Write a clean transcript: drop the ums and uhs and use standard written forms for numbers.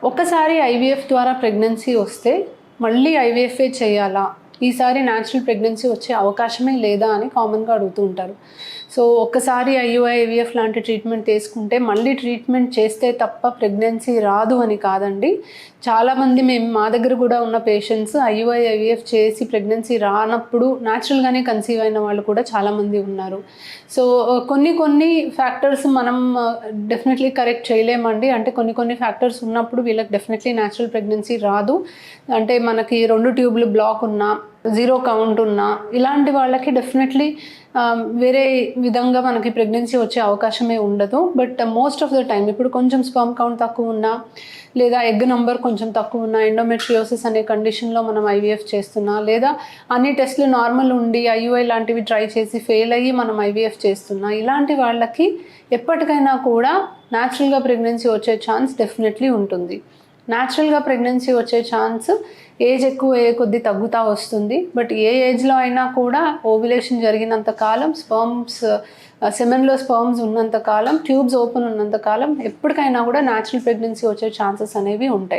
ఒక్కసారి ఐవీఎఫ్ ద్వారా ప్రెగ్నెన్సీ వస్తే మళ్ళీ ఐవీఎఫ్ఏ చేయాలా, ఈసారి న్యాచురల్ ప్రెగ్నెన్సీ వచ్చే అవకాశమే లేదా అని కామన్గా అడుగుతూ ఉంటారు. సో ఒక్కసారి ఐయుఐ ఐవీఎఫ్ లాంటి ట్రీట్మెంట్ తీసుకుంటే మళ్ళీ ట్రీట్మెంట్ చేస్తే తప్ప ప్రెగ్నెన్సీ రాదు అని కాదండి. చాలామంది మా దగ్గర కూడా ఉన్న పేషెంట్స్ ఐయుఐ ఐవీఎఫ్ చేసి ప్రెగ్నెన్సీ రానప్పుడు న్యాచురల్గానే కన్సీవ్ అయిన వాళ్ళు కూడా చాలామంది ఉన్నారు. సో కొన్ని ఫ్యాక్టర్స్ మనం డెఫినెట్లీ కరెక్ట్ చేయలేమండి. అంటే కొన్ని ఫ్యాక్టర్స్ ఉన్నప్పుడు వీళ్ళకి డెఫినెట్లీ న్యాచురల్ ప్రెగ్నెన్సీ రాదు. అంటే మనకి 2 ట్యూబ్లు బ్లాక్ ఉన్నా, 0 కౌంట్ ఉన్నా, ఇలాంటి వాళ్ళకి డెఫినెట్లీ వేరే విధంగా మనకి ప్రెగ్నెన్సీ వచ్చే అవకాశమే ఉండదు. But most of the time ఇప్పుడు కొంచెం స్పర్మ్ కౌంట్ తక్కువ ఉన్నా, లేదా ఎగ్ నంబర్ కొంచెం తక్కువ ఉన్నా, ఎండోమెట్రియోసిస్ అనే కండిషన్లో మనం ఐవీఎఫ్ చేస్తున్నా, లేదా అన్ని టెస్టులు నార్మల్ ఉండి ఐయుఐ లాంటివి ట్రై చేసి ఫెయిల్ అయ్యి మనం ఐవీఎఫ్ చేస్తున్నా, ఇలాంటి వాళ్ళకి ఎప్పటికైనా కూడా న్యాచురల్గా ప్రెగ్నెన్సీ వచ్చే ఛాన్స్ డెఫినెట్లీ ఉంటుంది. న్యాచురల్గా ప్రెగ్నెన్సీ వచ్చే ఛాన్స్ ఏజ్ ఎక్కువ అయ్యే కొద్దీ తగ్గుతూ వస్తుంది. బట్ ఏ ఏజ్లో అయినా కూడా ఓవ్యులేషన్ జరిగినంత కాలం, సెమెన్లో స్పర్మ్స్ ఉన్నంత కాలం, ట్యూబ్స్ ఓపెన్ ఉన్నంత కాలం ఎప్పటికైనా కూడా న్యాచురల్ ప్రెగ్నెన్సీ వచ్చే ఛాన్సెస్ అనేవి ఉంటాయి.